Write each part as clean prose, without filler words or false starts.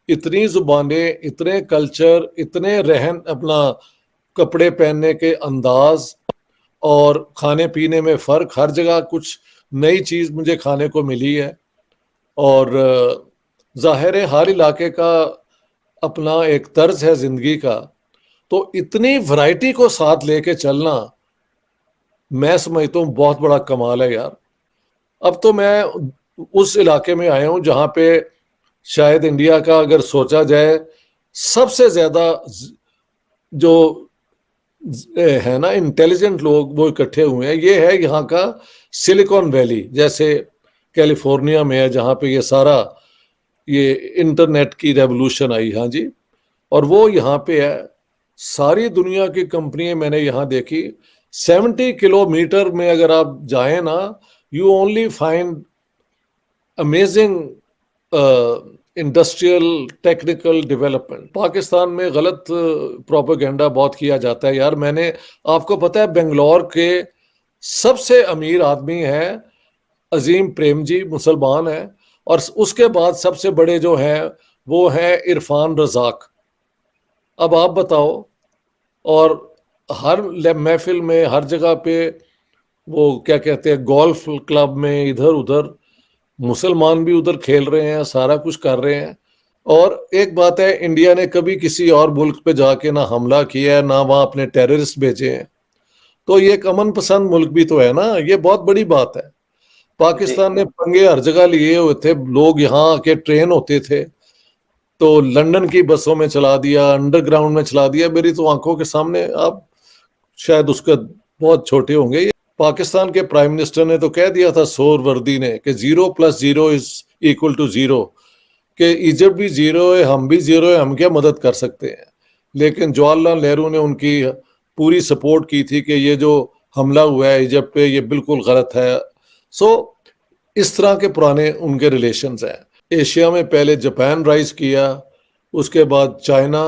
اتنی زبانیں، اتنے کلچر، اتنے رہن، اپنا کپڑے پہننے کے انداز اور کھانے پینے میں فرق، ہر جگہ کچھ نئی چیز مجھے کھانے کو ملی ہے. اور ظاہر ہے ہر علاقے کا اپنا ایک طرز ہے زندگی کا، تو اتنی ورائٹی کو ساتھ لے کے چلنا میں سمجھتا ہوں بہت بڑا کمال ہے یار. اب تو میں اس علاقے میں آیا ہوں جہاں پہ شاید انڈیا کا اگر سوچا جائے سب سے زیادہ جو ہے نا انٹیلیجنٹ لوگ وہ اکٹھے ہوئے ہیں. یہ ہے یہاں کا سلیکون ویلی، جیسے کیلیفورنیا میں ہے جہاں پہ یہ سارا یہ انٹرنیٹ کی ریولوشن آئی. ہاں جی. اور وہ یہاں پہ ہے. ساری دنیا کی کمپنیاں میں نے یہاں دیکھی. 70 کلومیٹر میں اگر آپ جائیں نا، you only find amazing industrial technical development. Pakistan میں غلط پروپیگنڈا بہت کیا جاتا ہے یار. میں نے آپ کو پتا ہے بنگلور کے سب سے امیر آدمی ہے عظیم پریم جی، مسلمان ہیں، اور اس کے بعد سب سے بڑے جو ہیں وہ ہیں عرفان رزاق. اب آپ بتاؤ. اور ہر محفل میں، ہر جگہ پہ وہ کیا کہتے ہیں گولف کلب میں ادھر ادھر مسلمان بھی ادھر کھیل رہے ہیں، سارا کچھ کر رہے ہیں. اور ایک بات ہے، انڈیا نے کبھی کسی اور ملک پہ جا کے نہ حملہ کیا ہے، نہ وہاں اپنے ٹیررسٹ بھیجے ہیں. تو یہ ایک امن پسند ملک بھی تو ہے نا. یہ بہت بڑی بات ہے. پاکستان نے پنگے ہر جگہ لیے ہوئے تھے. لوگ یہاں آ کے ٹرین ہوتے تھے تو لندن کی بسوں میں چلا دیا، انڈر گراؤنڈ میں چلا دیا. میری تو آنکھوں کے سامنے. آپ شاید اس کا بہت چھوٹے ہوں گے. پاکستان کے پرائم منسٹر نے تو کہہ دیا تھا سور وردی نے کہ 0+0=0، کہ ایجپٹ بھی زیرو ہے، ہم بھی زیرو ہے، ہم کیا مدد کر سکتے ہیں. لیکن جواہر لال نہرو نے ان کی پوری سپورٹ کی تھی کہ یہ جو حملہ ہوا ہے ایجپٹ پہ یہ بالکل غلط ہے. سو اس طرح کے پرانے ان کے ریلیشنز ہیں. ایشیا میں پہلے جاپان رائز کیا، اس کے بعد چائنا،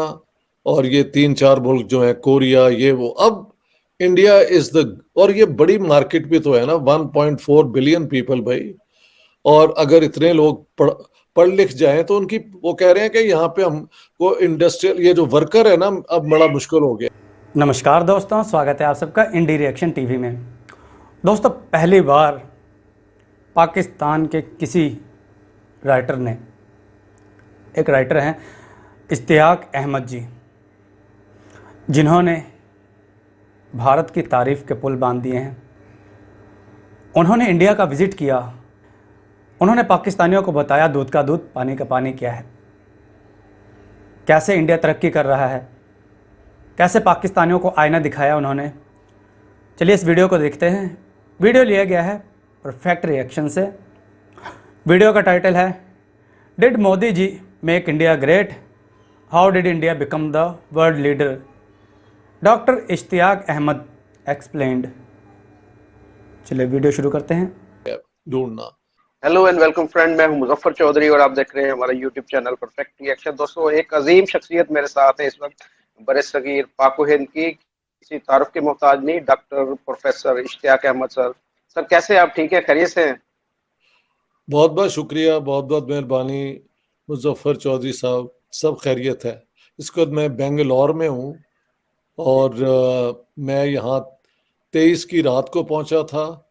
اور یہ 3-4 ملک جو ہیں کوریا، یہ وہ. اب انڈیا از دا، اور یہ بڑی مارکیٹ بھی تو ہے نا، 1.4 بلین پیپل بھائی. اور اگر اتنے لوگ پڑھ لکھ جائیں تو ان کی، وہ کہہ رہے ہیں کہ یہاں پہ ہم کو انڈسٹریل یہ جو ورکر ہے نا اب بڑا مشکل ہو گیا. نمسکار دوستوں، سواگت ہے آپ سب کا انڈی ریئیکشن ٹی وی میں. دوستوں، پہلی بار پاکستان کے کسی رائٹر نے، ایک رائٹر ہیں اشتیاق احمد جی، جنہوں نے بھارت کی تعریف کے پل باندھ دیے ہیں. انہوں نے انڈیا کا وزٹ کیا. انہوں نے پاکستانیوں کو بتایا دودھ کا دودھ پانی کا پانی کیا ہے، کیسے انڈیا ترقی کر رہا ہے، کیسے پاکستانیوں کو آئینہ دکھایا انہوں نے. چلیے اس ویڈیو کو دیکھتے ہیں. ویڈیو لیا گیا ہے پرفیکٹ ریئیکشن سے. ویڈیو کا ٹائٹل ہے did Modi ji make India great, how did India become the world leader, doctor Ishtiaq Ahmed explained. چلیے ویڈیو شروع کرتے ہیں. ڈھونڈنا. ہیلو اینڈ ویلکم فرینڈ، میں ہوں مظفر چودھری اور آپ دیکھ رہے ہیں ہمارا یوٹیوب چینل پرفیکٹ ریئیکشن. دوستوں، ایک عظیم شخصیت میرے ساتھ ہے اس وقت برصغیر پاک و ہند کی، کسی تعارف کے محتاج نہیں، ڈاکٹر پروفیسر اشتیاق احمد سر. سر کیسے آپ؟ ٹھیک ہے، خیریت سے ہیں؟ بہت بہت شکریہ، بہت بہت مہربانی مظفر چودھری صاحب. سب خیریت ہے. اس وقت میں بنگلور میں ہوں اور میں یہاں 23 کی رات کو پہنچا تھا،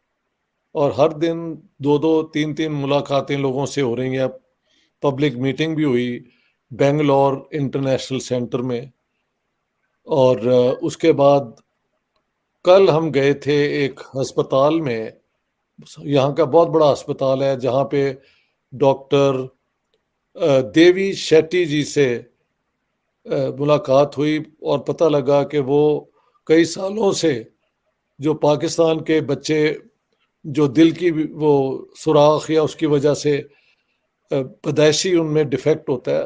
اور ہر دن 2-3 ملاقاتیں لوگوں سے ہو رہی ہیں. پبلک میٹنگ بھی ہوئی بنگلور انٹرنیشنل سینٹر میں. اور اس کے بعد کل ہم گئے تھے ایک ہسپتال میں، یہاں کا بہت بڑا ہسپتال ہے، جہاں پہ ڈاکٹر دیوی شیٹی جی سے ملاقات ہوئی اور پتہ لگا کہ وہ کئی سالوں سے جو پاکستان کے بچے جو دل کی وہ سوراخ یا اس کی وجہ سے پیدائشی ان میں ڈیفیکٹ ہوتا ہے،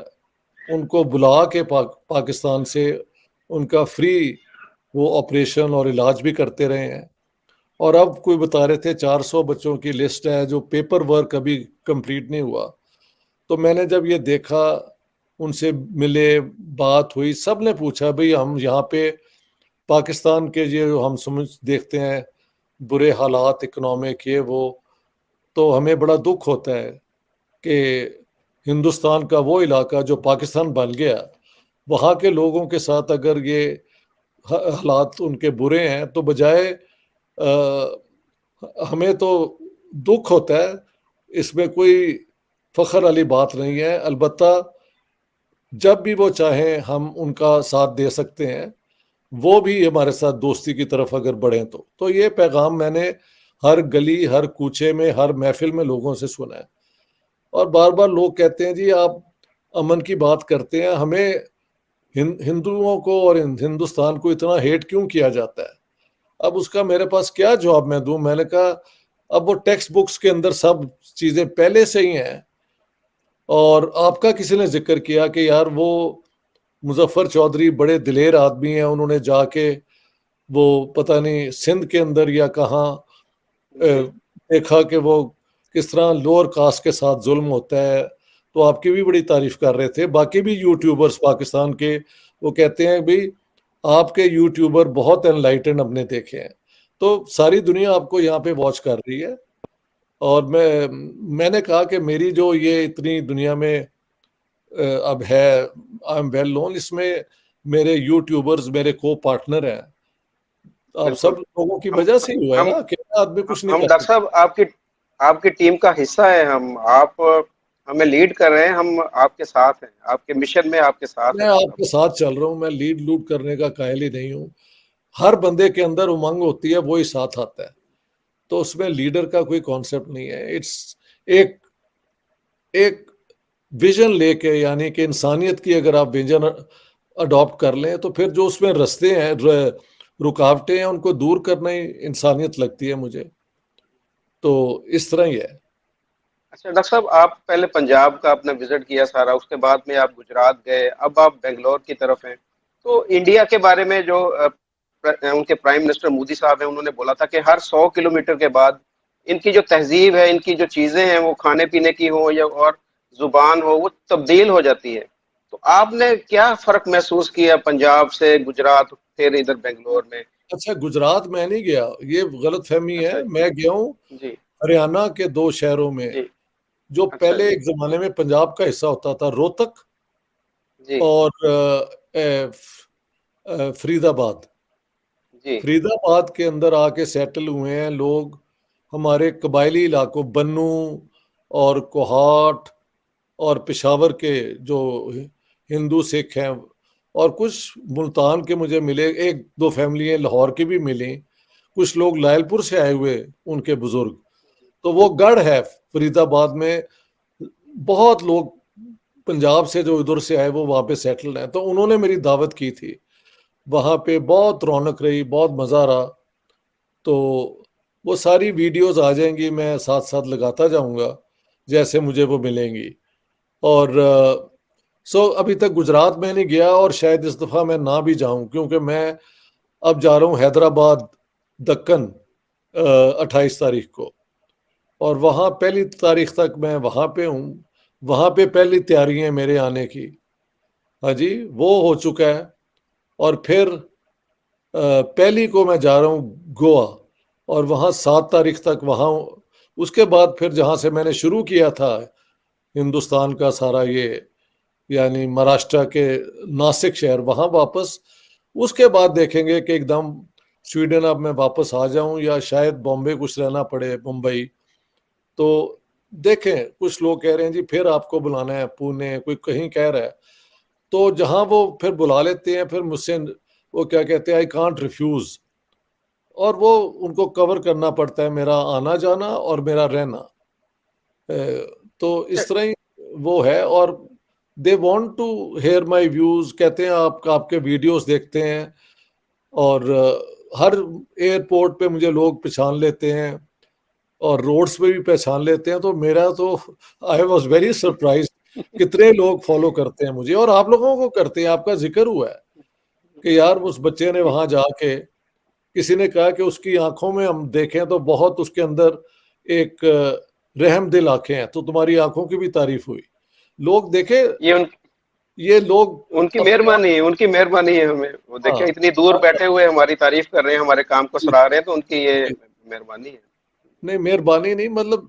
ان کو بلا کے پاکستان سے ان کا فری وہ آپریشن اور علاج بھی کرتے رہے ہیں. اور اب کوئی بتا رہے تھے 400 بچوں کی لسٹ ہے جو پیپر ورک ابھی کمپلیٹ نہیں ہوا. تو میں نے جب یہ دیکھا، ان سے ملے، بات ہوئی، سب نے پوچھا بھئی ہم یہاں پہ پاکستان کے یہ ہم سمجھ دیکھتے ہیں برے حالات اکنامک یہ وہ، تو ہمیں بڑا دکھ ہوتا ہے کہ ہندوستان کا وہ علاقہ جو پاکستان بن گیا، وہاں کے لوگوں کے ساتھ اگر یہ حالات ان کے برے ہیں تو بجائے ہمیں تو دکھ ہوتا ہے، اس میں کوئی فخر والی بات نہیں ہے. البتہ جب بھی وہ چاہیں ہم ان کا ساتھ دے سکتے ہیں، وہ بھی ہمارے ساتھ دوستی کی طرف اگر بڑھیں تو یہ پیغام میں نے ہر گلی، ہر کوچے میں، ہر محفل میں لوگوں سے سنا ہے. اور بار بار لوگ کہتے ہیں جی آپ امن کی بات کرتے ہیں، ہمیں ہندوؤں کو اور ہندوستان کو اتنا ہیٹ کیوں کیا جاتا ہے؟ اب اس کا میرے پاس کیا جواب میں دوں؟ میں نے کہا اب وہ ٹیکسٹ بکس کے اندر سب چیزیں پہلے سے ہی ہیں. اور آپ کا کسی نے ذکر کیا کہ یار وہ مظفر چودھری بڑے دلیر آدمی ہیں، انہوں نے جا کے وہ پتہ نہیں سندھ کے اندر یا کہاں دیکھا کہ وہ کس طرح لوور کاسٹ کے ساتھ ظلم ہوتا ہے. تو آپ کی بھی بڑی تعریف کر رہے تھے. باقی بھی یوٹیوبرز پاکستان کے وہ کہتے ہیں بھائی آپ کے یوٹیوبر بہت انلائٹنڈ ہم نے دیکھے ہیں. تو ساری دنیا آپ کو یہاں پہ واچ کر رہی ہے. اور میں نے کہا کہ میری جو یہ اتنی دنیا میں اب ہے آئی ایم ویل نون، اس میں میرے یوٹیوبرز میرے کو پارٹنر ہیں. آپ سب لوگوں کی وجہ سے ہی ہوا ہے نا کہ آدمی کچھ نہیں ہم کر ڈاکٹر سکتا. صاحب آپ کی ٹیم کا حصہ ہیں، آپ ہمیں لیڈ کر رہے ہیں، ہم آپ کے ساتھ ہیں، آپ کے مشن میں آپ کے ساتھ میں ہیں ڈاکٹر آپ کے ساتھ چل رہا ہوں، میں لیڈ لوڈ کرنے کا قائل ہی نہیں ہوں. ہر بندے کے اندر امنگ ہوتی ہے، وہی ساتھ آتا ہے. تو اس میں لیڈر کا کوئی کانسیپٹ نہیں ہے. اٹس ایک ویژن لے کے، یعنی کہ انسانیت کی اگر آپ ویژن اڈاپٹ کر لیں تو پھر جو اس میں رستے ہیں، رکاوٹیں ہیں، ان کو دور کرنا ہی انسانیت لگتی ہے مجھے. تو اس طرح ہی ہے. اچھا ڈاکٹر صاحب، آپ پہلے پنجاب کا اپنا وزٹ کیا سارا، اس کے بعد میں آپ گجرات گئے، اب آپ بنگلور کی طرف ہیں. تو انڈیا کے بارے میں جو ان کے پرائم منسٹر مودی صاحب ہیں، انہوں نے بولا تھا کہ ہر 100 کلومیٹر کے بعد ان کی جو تہذیب ہے، ان کی جو چیزیں ہیں، وہ کھانے پینے کی ہو یا اور زبان ہو، وہ تبدیل ہو جاتی ہے. تو آپ نے کیا فرق محسوس کیا پنجاب سے گجرات پھر ادھر بنگلور میں؟ اچھا، گجرات میں نہیں گیا، یہ غلط فہمی ہے. اچھا میں گیا ہوں جی ہریانہ کے 2 شہروں میں، جی. جو اچھا پہلے جی ایک زمانے میں پنجاب کا حصہ ہوتا تھا، روہتک جی اور فرید آباد. جی فرید آباد کے اندر آ کے سیٹل ہوئے ہیں لوگ ہمارے قبائلی علاقوں، بنو اور کوہاٹ اور پشاور کے جو ہندو سکھ ہیں، اور کچھ ملتان کے مجھے ملے، 1-2 فیملیاں لاہور کی بھی ملیں، کچھ لوگ لائل پور سے آئے ہوئے ان کے بزرگ. تو وہ گڑھ ہے فرید آباد میں، بہت لوگ پنجاب سے جو ادھر سے آئے وہ وہاں پہ سیٹل ہیں. تو انہوں نے میری دعوت کی تھی، وہاں پہ بہت رونق رہی، بہت مزہ رہا. تو وہ ساری ویڈیوز آ جائیں گی، میں ساتھ ساتھ لگاتا جاؤں گا جیسے مجھے وہ ملیں گی. اور ابھی تک گجرات میں نہیں گیا، اور شاید اس دفعہ میں نہ بھی جاؤں، کیونکہ میں اب جا رہا ہوں حیدرآباد دکن 28 تاریخ کو، اور وہاں 1 تاریخ تک میں وہاں پہ ہوں. وہاں پہ پہلی تیاری ہیں میرے آنے کی. ہاں جی، وہ ہو چکا ہے. اور پھر 1 کو میں جا رہا ہوں گوا، اور وہاں 7 تاریخ تک وہاں. اس کے بعد پھر جہاں سے میں نے شروع کیا تھا ہندوستان کا سارا یہ، یعنی مہاراشٹر کے ناسک شہر، وہاں واپس. اس کے بعد دیکھیں گے کہ ایک دم سویڈن اب میں واپس آ جاؤں، یا شاید بامبے کچھ رہنا پڑے، ممبئی. تو دیکھیں، کچھ لوگ کہہ رہے ہیں جی پھر آپ کو بلانا ہے پونے، کوئی کہیں کہہ رہا ہے. تو جہاں وہ پھر بلا لیتے ہیں، پھر مجھ سے وہ کیا کہتے ہیں، آئی کانٹ ریفیوز. اور وہ ان کو کور کرنا پڑتا ہے، میرا آنا جانا اور میرا رہنا. تو اس طرح ہی وہ ہے. اور they want to hear my views, کہتے ہیں آپ کے ویڈیوز دیکھتے ہیں، اور ہر ایئرپورٹ پہ مجھے لوگ پہچان لیتے ہیں، اور روڈز پہ بھی پہچان لیتے ہیں. تو میرا تو آئی واز ویری سرپرائز کتنے لوگ فالو کرتے ہیں مجھے، اور آپ لوگوں کو کرتے ہیں. آپ کا ذکر ہوا ہے کہ یار اس بچے نے وہاں جا کے، کسی نے کہا کہ اس کی آنکھوں میں ہم دیکھیں تو بہت اس کے اندر ایک رحم دل آنکھیں ہیں. تو تمہاری آنکھوں کی بھی تعریف ہوئی. لوگ دیکھے، یہ یہ لوگ ان کی اپنے آپ. مہربانی ہے، ان کی مہربانی ہے. ہمیں وہ ہاں، دیکھیں اتنی دور بیٹھے ہوئے ہماری تعریف کر رہے ہیں، ہمارے کام کو سراہ رہے ہیں، تو ان کی یہ جی، مہربانی ہے. نہیں مہربانی نہیں، مطلب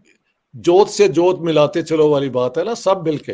جوت سے جوت ملاتے چلو والی بات ہے نا، سب مل کے.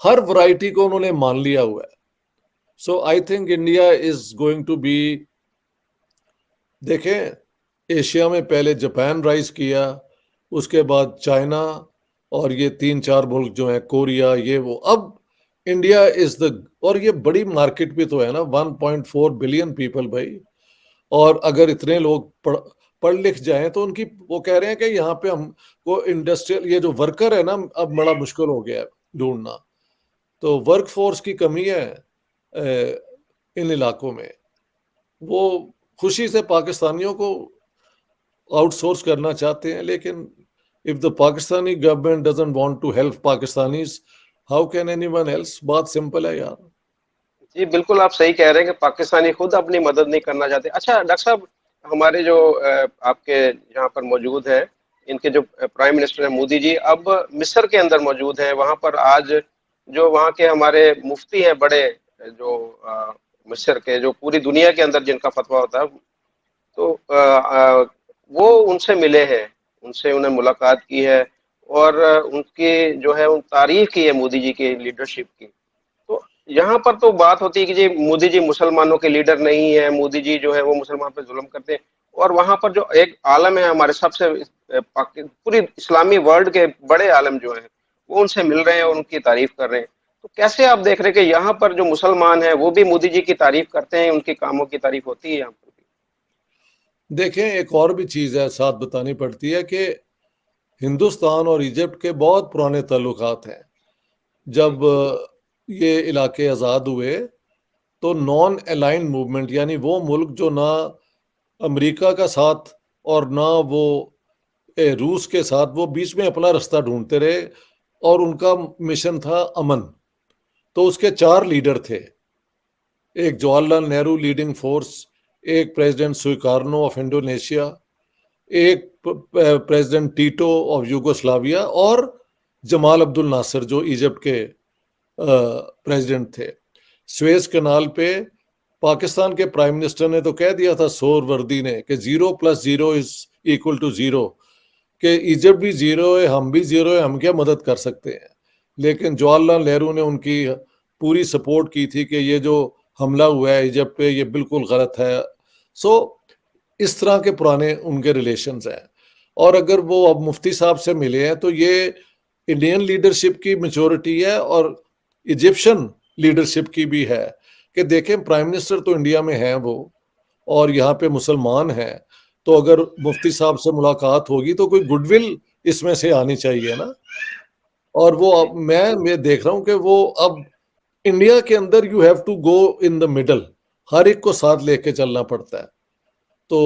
ہر ورائٹی کو انہوں نے مان لیا ہوا ہے. So I think India is going to be, دیکھیں ایشیا میں پہلے جاپان رائز کیا، اس کے بعد چائنا، اور یہ 3-4 ملک جو ہیں کوریا، یہ وہ. اب انڈیا از دا، اور یہ بڑی مارکیٹ بھی تو ہے نا، 1.4 بلین پیپل بھائی. اور اگر اتنے لوگ پڑھ لکھ جائیں تو ان کی، وہ کہہ رہے ہیں کہ یہاں پہ ہم کو انڈسٹریل، یہ جو ورکر ہے نا اب بڑا مشکل ہو گیا ہے ڈھونڈنا. تو ورک فورس کی کمی ہے ان علاقوں میں. وہ خوشی سے پاکستانیوں کو آؤٹ سورس کرنا چاہتے ہیں، لیکن if the Pakistani government doesn't want to help Pakistanis, how can anyone else? بات سمپل ہے یار. جی بالکل آپ صحیح کہہ رہے ہیں کہ پاکستانی خود اپنی مدد نہیں کرنا چاہتے. اچھا ڈاکٹر صاحب، ہمارے جو آپ کے یہاں پر موجود ہیں، ان کے جو پرائم منسٹر ہیں مودی جی، اب مصر کے اندر موجود ہیں. وہاں پر آج جو وہاں کے ہمارے مفتی ہیں بڑے، جو مصر کے، جو پوری دنیا کے اندر جن کا فتویٰ ہوتا ہے، تو وہ ان سے ملے ہیں، ان سے انہیں ملاقات کی ہے، اور ان کی جو ہے ان تعریف کی ہے مودی جی کی لیڈرشپ کی. تو یہاں پر تو بات ہوتی ہے کہ جی مودی جی مسلمانوں کے لیڈر نہیں ہے، مودی جی جو ہے وہ مسلمان پہ ظلم کرتے ہیں. اور وہاں پر جو ایک عالم ہے ہمارے سب سے پوری اسلامی ورلڈ کے بڑے عالم جو ہیں، وہ ان سے مل رہے ہیں اور ان کی تعریف کر رہے ہیں. تو کیسے آپ دیکھ رہے ہیں کہ یہاں پر جو مسلمان ہیں وہ بھی مودی جی کی تعریف کرتے ہیں، ان کے کاموں کی تعریف ہوتی ہے یہاں پر بھی؟ دیکھیں ایک اور بھی چیز ہے ساتھ بتانی پڑتی ہے کہ ہندوستان اور ایجپٹ کے بہت پرانے تعلقات ہیں. جی جب یہ علاقے آزاد ہوئے تو نان الائنڈ موومنٹ، یعنی وہ ملک جو نہ امریکہ کا ساتھ اور نہ وہ روس کے ساتھ، وہ بیچ میں اپنا رستہ ڈھونڈتے رہے، اور ان کا مشن تھا امن. تو اس کے 4 لیڈر تھے، ایک جواہر لال نہرو لیڈنگ فورس، ایک پریزیڈنٹ سویکارنو آف انڈونیشیا، ایک پریزیڈنٹ ٹیٹو آف یوگوسلاویا، اور جمال عبد الناصر جو ایجپٹ کے پریزیڈنٹ تھے. سویز کنال پہ پاکستان کے پرائم منسٹر نے تو کہہ دیا تھا، سور وردی نے، کہ 0 + 0 = 0، کہ ایجپٹ بھی 0 ہے، ہم بھی 0 ہے، ہم کیا مدد کر سکتے ہیں. لیکن جواہر لال نہرو نے ان کی پوری سپورٹ کی تھی کہ یہ جو حملہ ہوا ہے ایجپٹ پہ یہ بالکل غلط ہے. سو اس طرح کے پرانے ان کے ریلیشنز ہیں. اور اگر وہ اب مفتی صاحب سے ملے ہیں تو یہ انڈین لیڈرشپ کی میچورٹی ہے اور ایجپشن لیڈرشپ کی بھی ہے، کہ دیکھیں پرائم منسٹر تو انڈیا میں ہیں وہ، اور یہاں پہ مسلمان ہیں، تو اگر مفتی صاحب سے ملاقات ہوگی تو کوئی گڈ ول اس میں سے آنی چاہیے نا. اور وہ جی اب میں دیکھ رہا ہوں کہ وہ اب انڈیا کے اندر you have to go in the middle, ہر ایک کو ساتھ لے کے چلنا پڑتا ہے. تو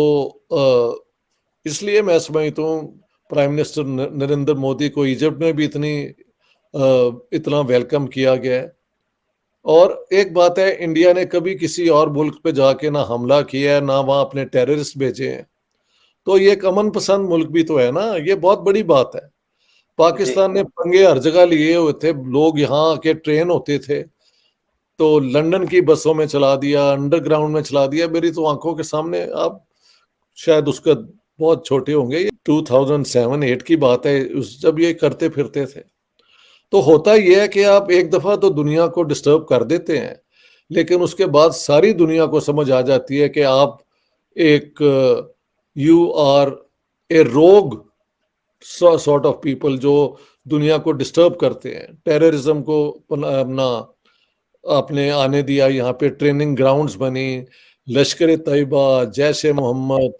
اس لیے میں سمجھتا ہوں پرائم منسٹر نریندر مودی کو ایجپٹ میں بھی اتنا ویلکم کیا گیا ہے. اور ایک بات ہے، انڈیا نے کبھی کسی اور ملک پہ جا کے نہ حملہ کیا ہے، نہ وہاں اپنے ٹیررسٹ بھیجے ہیں. تو یہ ایک امن پسند ملک بھی تو ہے نا، یہ بہت بڑی بات ہے. جی پاکستان نے پنگے ہر جگہ لیے ہوئے تھے، لوگ یہاں کے ٹرین ہوتے تھے تو لندن کی بسوں میں چلا دیا، انڈر گراؤنڈ میں چلا دیا. میری تو آنکھوں کے سامنے، آپ شاید اس کا بہت چھوٹے ہوں گے، یہ 2007-8 کی بات ہے جب یہ کرتے پھرتے تھے. تو ہوتا یہ ہے کہ آپ ایک دفعہ تو دنیا کو ڈسٹرب کر دیتے ہیں، لیکن اس کے بعد ساری دنیا کو سمجھ آ جاتی ہے کہ آپ ایک یو آر اے روگ سارٹ آف پیپل جو دنیا کو ڈسٹرب کرتے ہیں. ٹیررزم کو اپنا آپ نے آنے دیا، یہاں پہ ٹریننگ گراؤنڈز بنی، لشکر طیبہ، جیش محمد،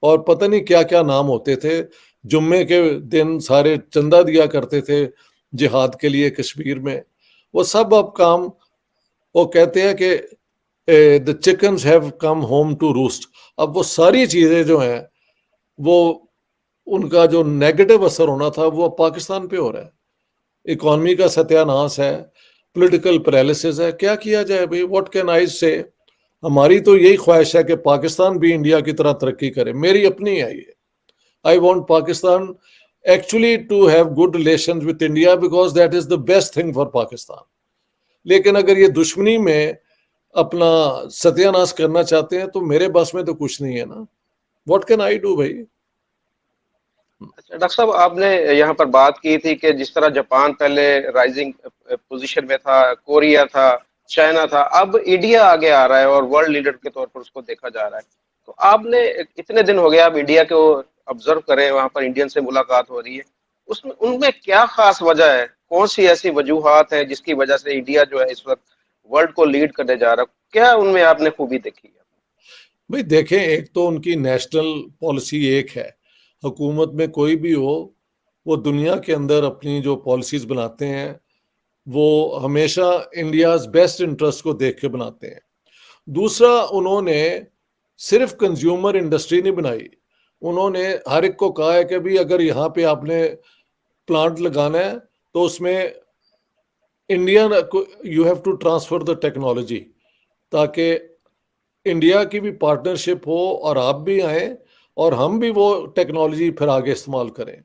اور پتہ نہیں کیا کیا نام ہوتے تھے. جمعے کے دن سارے چندہ دیا کرتے تھے جہاد کے لیے کشمیر میں. وہ سب اب کام، وہ کہتے ہیں کہ the chickens have come home to roost. اب وہ ساری چیزیں جو ہیں وہ ان کا جو نیگیٹو اثر ہونا تھا وہ پاکستان پہ ہو رہا ہے. اکانومی کا ستیہ ناش ہے، پولیٹیکل پیرالسس ہے. کیا کیا جائے بھائی؟ واٹ کین آئی سے؟ ہماری تو یہی خواہش ہے کہ پاکستان بھی انڈیا کی طرح ترقی کرے. میری اپنی ہے یہ. I want Pakistan actually to have good relations with India because that is the best thing for Pakistan. لیکن اگر یہ دشمنی میں اپنا ستیہ ناش کرنا چاہتے ہیں تو میرے بس میں تو کچھ نہیں ہے نا. What can I do بھائی؟ اچھا ڈاکٹر صاحب، آپ نے یہاں پر بات کی تھی کہ جس طرح جاپان پہلے رائزنگ پوزیشن میں تھا، کوریا تھا، چائنا تھا، اب انڈیا آگے آ رہا ہے اور ورلڈ لیڈر کے طور پر اس کو دیکھا جا رہا ہے. تو آپ نے اتنے دن ہو گیا آپ انڈیا کو آبزرو کریں، وہاں پر انڈین سے ملاقات ہو رہی ہے، اس میں ان میں کیا خاص وجہ ہے؟ کون سی ایسی وجوہات ہیں جس کی وجہ سے انڈیا جو ہے اس وقت ورلڈ کو لیڈ کرنے جا رہا ہے؟ کیا ان میں آپ نے خوبی دیکھی ہے؟ بھائی دیکھیں، ایک تو ان کی نیشنل پالیسی ایک ہے. حکومت میں کوئی بھی ہو، وہ دنیا کے اندر اپنی جو پالیسیز بناتے ہیں وہ ہمیشہ انڈیاز بیسٹ انٹرسٹ کو دیکھ کے بناتے ہیں. دوسرا، انہوں نے صرف کنزیومر انڈسٹری نہیں بنائی، انہوں نے ہر ایک کو کہا ہے کہ بھی اگر یہاں پہ آپ نے پلانٹ لگانا ہے تو اس میں India you have to transfer the technology, تاکہ انڈیا کی بھی پارٹنرشپ ہو اور آپ بھی آئیں اور ہم بھی وہ ٹیکنالوجی پھر آگے استعمال کریں.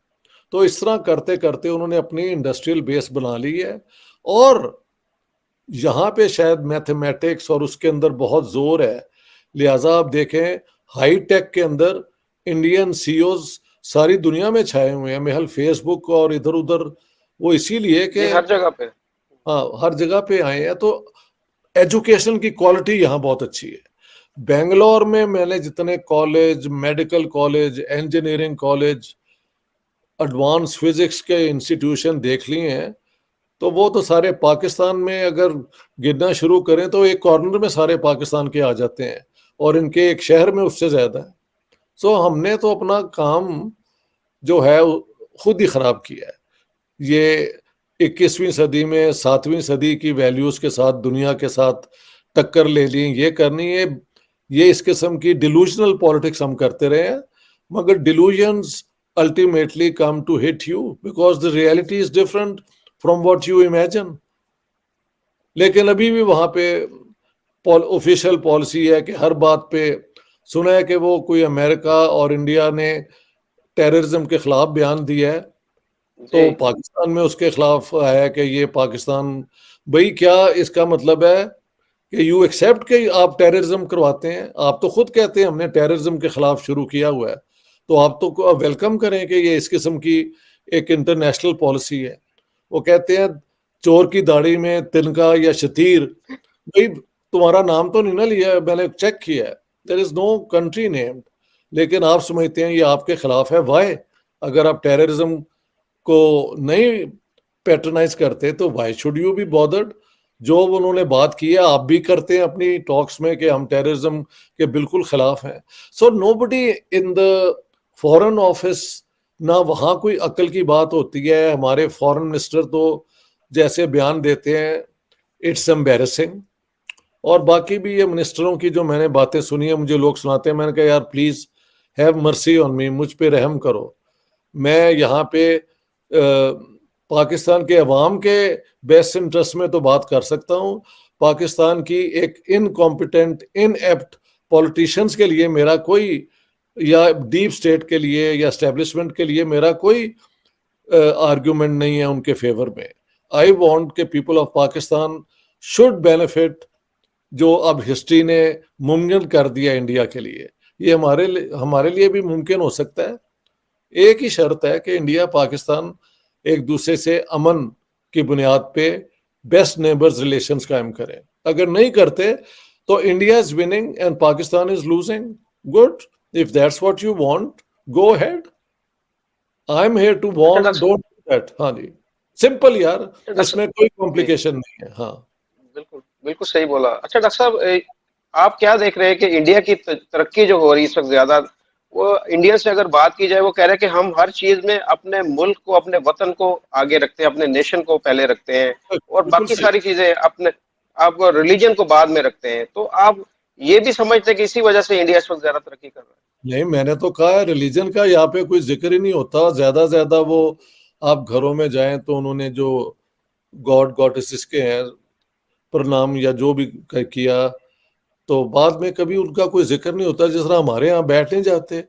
تو اس طرح کرتے کرتے انہوں نے اپنی انڈسٹریل بیس بنا لی ہے. اور یہاں پہ شاید میتھمیٹکس اور اس کے اندر بہت زور ہے، لہٰذا آپ دیکھیں ہائی ٹیک کے اندر انڈین سی اوز ساری دنیا میں چھائے ہوئے ہیں. محل فیس بک اور ادھر ادھر، وہ اسی لیے جی، کہ ہر جگہ پہ. ہاں ہر جگہ پہ آئے ہیں. تو ایجوکیشن کی کوالٹی یہاں بہت اچھی ہے. بنگلور میں نے جتنے college, medical college, engineering college, advance physics کے انسٹیٹیوشن دیکھ لیے ہیں، تو وہ تو سارے پاکستان میں اگر گرنا شروع کریں تو ایک کارنر میں سارے پاکستان کے آ جاتے ہیں، اور ان کے ایک شہر میں اس سے زیادہ ہے. سو ہم نے تو اپنا کام جو ہے خود ہی خراب کیا ہے. یہ 21ویں صدی میں 7ویں صدی کی ویلیوز کے ساتھ دنیا کے ساتھ ٹکر لے لی، یہ کرنی ہے. یہ اس قسم کی ڈیلوژنل پالیٹکس ہم کرتے رہے ہیں، مگر delusions ultimately come to hit you because the reality is different from what you imagine. لیکن ابھی بھی وہاں پہ آفیشیل پالیسی ہے کہ ہر بات پہ سنا ہے کہ وہ کوئی امریکہ اور انڈیا نے ٹیررزم کے خلاف بیان دیا ہے، تو جی پاکستان میں اس کے خلاف آیا کہ یہ پاکستان، بھئی کیا اس کا مطلب ہے کہ یو ایکسیپٹ کہ آپ ٹیررزم کرواتے ہیں؟ آپ تو خود کہتے ہیں ہم نے ٹیررزم کے خلاف شروع کیا ہوا ہے، تو آپ تو ویلکم کریں کہ یہ اس قسم کی ایک انٹرنیشنل پالیسی ہے. وہ کہتے ہیں چور کی داڑھی میں تنکا یا شتیر، بھئی تمہارا نام تو نہیں نہ لیا، میں نے چیک کیا ہے، دیر از نو کنٹری نیمڈ، لیکن آپ سمجھتے ہیں یہ آپ کے خلاف ہے. وائی؟ اگر آپ ٹیررزم کو نہیں پیٹرنائز کرتے تو وائی شوڈ یو بی بودرڈ؟ جو انہوں نے بات کی ہے آپ بھی کرتے ہیں اپنی ٹاکس میں کہ ہم ٹیررزم کے بالکل خلاف ہیں. سو نو بڈی ان دا فورن آفس، نہ وہاں کوئی عقل کی بات ہوتی ہے. ہمارے فورن منسٹر تو جیسے بیان دیتے ہیں اٹس امبیرسنگ. اور باقی بھی یہ منسٹروں کی جو میں نے باتیں سنی ہیں، مجھے لوگ سناتے ہیں، میں نے کہا یار پلیز ہیو مرسی آن می، مجھ پہ رحم کرو. میں یہاں پہ پاکستان کے عوام کے بیسٹ انٹرسٹ میں تو بات کر سکتا ہوں، پاکستان کی ایک انکمپیٹنٹ ان ایپٹ پولیٹیشنز کے لیے میرا کوئی، یا ڈیپ اسٹیٹ کے لیے یا اسٹیبلشمنٹ کے لیے میرا کوئی آرگیومنٹ نہیں ہے ان کے فیور میں. آئی وانٹ کہ people of Pakistan should benefit جو اب ہسٹری نے ممکن کر دیا انڈیا کے لیے. یہ ہمارے لیے بھی ممکن ہو سکتا ہے. ایک ہی شرط ہے کہ انڈیا پاکستان ایک دوسرے سے امن کی بنیاد پہ بیسٹ نیبرز ریلیشنز قائم کریں. اگر نہیں کرتے تو India is winning and Pakistan is losing. Good, if that's what you want, go ahead. I'm here to اچھا warn, doctor don't do that. ہاں جی، سمپل یار، اس ڈاکٹر میں کوئی جی کمپلیکیشن نہیں ہے. ہاں بالکل بالکل صحیح بولا. اچھا ڈاکٹر صاحب، آپ کیا دیکھ رہے ہیں کہ انڈیا کی ترقی جو ہو رہی ہے اس وقت زیادہ، وہ انڈیا سے اگر بات کی جائے وہ کہہ رہے ہیں کہ ہم ہر چیز میں اپنے ملک کو، اپنے وطن کو آگے رکھتے ہیں، اپنے نیشن کو پہلے رکھتے ہیں، اور بالکل باقی صحیح. ساری چیزیں اپنے آپ ریلیجن کو بعد میں رکھتے ہیں. تو آپ یہ بھی سمجھتے ہیں کہ اسی وجہ سے انڈیا اس وقت زیادہ ترقی کر رہا ہے؟ نہیں، میں نے تو کہا ہے ریلیجن کا یہاں پہ کوئی ذکر ہی نہیں ہوتا. زیادہ زیادہ وہ آپ گھروں میں جائیں تو انہوں نے جو گاڈسز کے ہیں پرنام یا جو بھی کیا، تو بعد میں کبھی ان کا کوئی ذکر نہیں ہوتا. جس طرح ہمارے ہاں بیٹھ نہیں جاتے،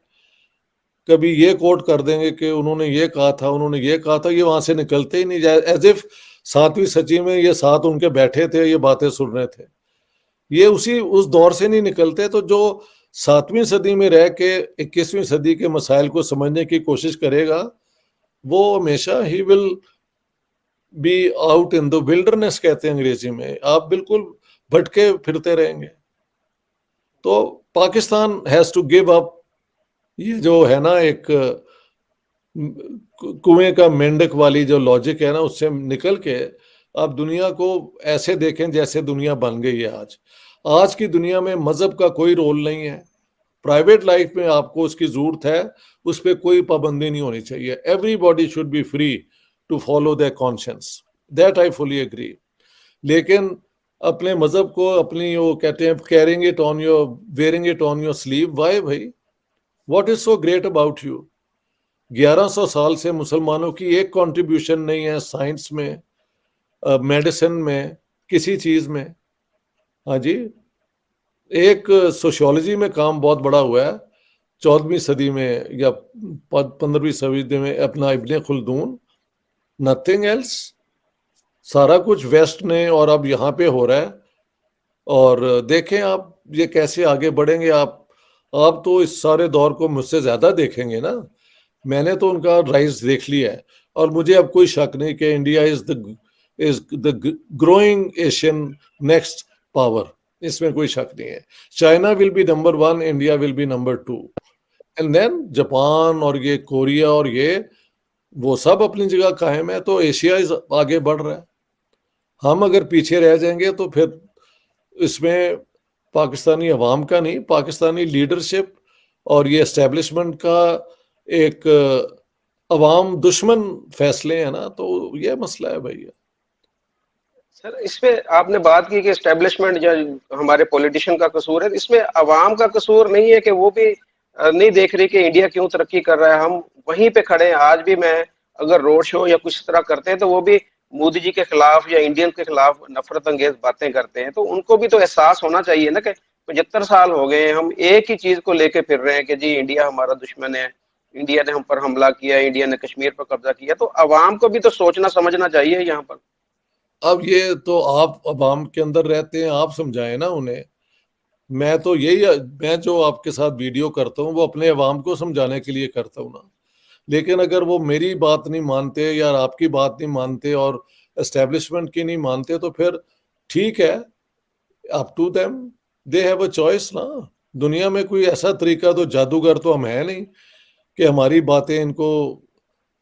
کبھی یہ کوٹ کر دیں گے کہ انہوں نے یہ کہا تھا، انہوں نے یہ کہا تھا، یہ وہاں سے نکلتے ہی نہیں جائے. ایز اف 7ویں صدی میں یہ ساتھ ان کے بیٹھے تھے، یہ باتیں سن رہے تھے. یہ اس دور سے نہیں نکلتے. تو جو 7ویں صدی میں رہ کے 21ویں صدی کے مسائل کو سمجھنے کی کوشش کرے گا وہ ہمیشہ ہی will be out in the wilderness کہتے ہیں انگریزی میں, آپ بالکل بھٹکے پھرتے رہیں گے. تو Pakistan has to give up, یہ جو ہے نا ایک کنویں کا مینڈک والی جو لاجک ہے نا, اس سے نکل کے آپ دنیا کو ایسے دیکھیں جیسے دنیا بن گئی ہے آج. آج کی دنیا میں مذہب کا کوئی رول نہیں ہے. پرائیویٹ لائف میں آپ کو اس کی ضرورت ہے, اس پہ کوئی پابندی نہیں ہونی چاہیے. Everybody should be free to follow their conscience, that I fully agree. لیکن اپنے مذہب کو اپنی وہ کہتے ہیں carrying it on your wearing it on your sleeve, why بھائی, what is so great about you? 1100 سال سے مسلمانوں کی ایک کنٹریبیوشن نہیں ہے سائنس میں, میڈیسن میں, کسی چیز میں. ہاں جی, ایک سوشیولوجی میں کام بہت بڑا ہوا ہے 14ویں صدی میں یا 15ویں صدی میں, اپنا ابن خلدون, نتھنگ ایلس. سارا کچھ ویسٹ نے اور اب یہاں پہ ہو رہا ہے. اور دیکھیں آپ یہ کیسے آگے بڑھیں گے. آپ تو اس سارے دور کو مجھ سے زیادہ دیکھیں گے نا. میں نے تو ان کا رائز دیکھ لیا ہے, اور مجھے اب کوئی شک نہیں کہ India is the growing Asian next power. اس میں کوئی شک نہیں ہے. China will be number 1, India will be number 2, and then Japan اور یہ کوریا اور یہ وہ سب اپنی جگہ قائم ہے. تو ایشیا آگے بڑھ رہا ہے. ہم اگر پیچھے رہ جائیں گے تو پھر اس میں پاکستانی عوام کا نہیں, پاکستانی لیڈرشپ اور یہ اسٹیبلشمنٹ کا ایک عوام دشمن فیصلے ہیں نا, تو یہ مسئلہ ہے بھائی. سر اس پہ آپ نے بات کی کہ اسٹیبلشمنٹ یا ہمارے پولیٹیشین کا قصور ہے, اس میں عوام کا قصور نہیں ہے کہ وہ بھی نہیں دیکھ رہی کہ انڈیا کیوں ترقی کر رہا ہے؟ ہم وہیں پہ کھڑے ہیں. آج بھی میں اگر روڈ شو یا کچھ طرح کرتے ہیں تو وہ بھی مودی جی کے خلاف یا انڈین کے خلاف نفرت انگیز باتیں کرتے ہیں. تو ان کو بھی تو احساس ہونا چاہیے نا کہ 75 سال ہو گئے ہیں ہم ایک ہی چیز کو لے کے پھر رہے ہیں کہ جی انڈیا ہمارا دشمن ہے, انڈیا نے ہم پر حملہ کیا, انڈیا نے کشمیر پر قبضہ کیا. تو عوام کو بھی تو سوچنا سمجھنا چاہیے یہاں پر. اب یہ تو آپ عوام کے اندر رہتے ہیں, آپ سمجھائیں نا انہیں. میں تو میں جو آپ کے ساتھ ویڈیو کرتا ہوں وہ اپنے عوام کو سمجھانے کے لیے کرتا ہوں نا. لیکن اگر وہ میری بات نہیں مانتے یا آپ کی بات نہیں مانتے اور اسٹیبلشمنٹ کی نہیں مانتے تو پھر ٹھیک ہے, up to them, they have a choice نا. دنیا میں کوئی ایسا طریقہ تو جادوگر تو ہم ہے نہیں کہ ہماری باتیں ان کو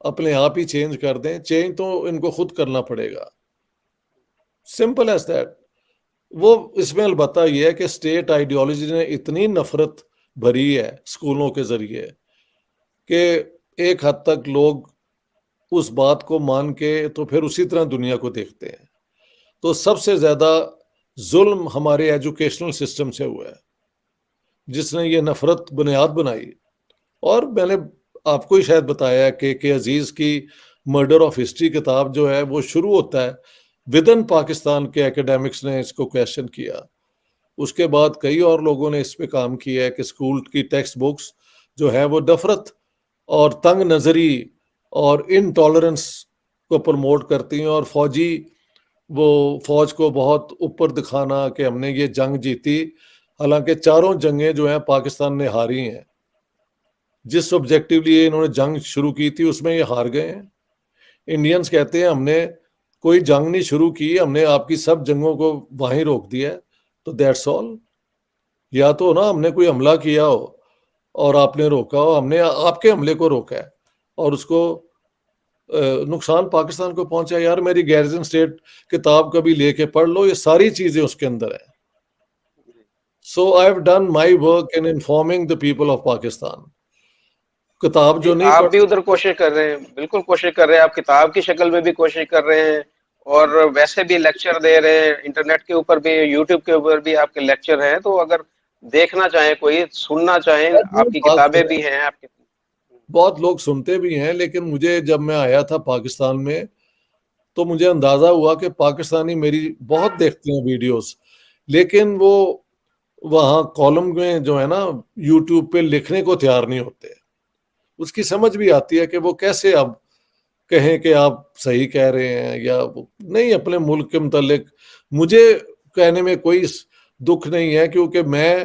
اپنے آپ ہی چینج کر دیں. چینج تو ان کو خود کرنا پڑے گا, سمپل ایز دیٹ. وہ اس میں البتہ یہ ہے کہ اسٹیٹ آئیڈیالوجی نے اتنی نفرت بھری ہے اسکولوں کے ذریعے کہ ایک حد تک لوگ اس بات کو مان کے تو پھر اسی طرح دنیا کو دیکھتے ہیں. تو سب سے زیادہ ظلم ہمارے ایجوکیشنل سسٹم سے ہوا ہے جس نے یہ نفرت بنیاد بنائی. اور میں نے آپ کو ہی شاید بتایا کہ عزیز کی مرڈر آف ہسٹری کتاب جو ہے وہ شروع ہوتا ہے ود ان پاکستان کے ایکیڈیمکس نے اس کو کویشچن کیا. اس کے بعد کئی اور لوگوں نے اس پہ کام کیا ہے کہ اسکول کی ٹیکسٹ بکس جو ہے وہ نفرت اور تنگ نظری اور انٹالرنس کو پروموٹ کرتی ہیں, اور فوج کو بہت اوپر دکھانا کہ ہم نے یہ جنگ جیتی, حالانکہ چاروں جنگیں جو ہیں پاکستان نے ہاری ہیں. جس آبجیکٹیولی انہوں نے جنگ شروع کی تھی اس میں یہ ہار گئے ہیں. انڈینز کہتے ہیں ہم نے کوئی جنگ نہیں شروع کی, ہم نے آپ کی سب جنگوں کو وہیں روک دیا ہے. تو دیٹس آل. یا تو نا ہم نے کوئی حملہ کیا ہو اور آپ نے روکا ہو, ہم نے آپ کے حملے کو روکا ہے اور اس کو نقصان پاکستان کو پہنچا. یار میری گیرزن اسٹیٹ کتاب کبھی لے کے پڑھ لو, یہ ساری چیزیں اس کے اندر ہیں. So I have done my work in informing the people of Pakistan. کتاب جو نہیں آپ پڑھ بھی ادھر کوشش کر رہے ہیں, بالکل کوشش کر رہے ہیں, آپ کتاب کی شکل میں بھی کوشش کر رہے ہیں اور ویسے بھی لیکچر دے رہے ہیں, انٹرنیٹ کے اوپر بھی, یوٹیوب کے اوپر بھی آپ کے لیکچر ہیں. تو اگر دیکھنا چاہیں, کوئی سننا چاہیں, آپ کی کتابیں بھی ہیں آپ کی. بہت لوگ سنتے بھی ہیں, لیکن مجھے جب میں آیا تھا پاکستان میں تو مجھے اندازہ ہوا کہ پاکستانی میری بہت دیکھتے ہیں ویڈیوز, لیکن وہ وہاں کالم میں جو ہے نا یوٹیوب پہ لکھنے کو تیار نہیں ہوتے. اس کی سمجھ بھی آتی ہے کہ وہ کیسے اب کہیں کہ آپ صحیح کہہ رہے ہیں یا نہیں. اپنے ملک کے متعلق مجھے کہنے میں کوئی دکھ نہیں ہے, کیونکہ میں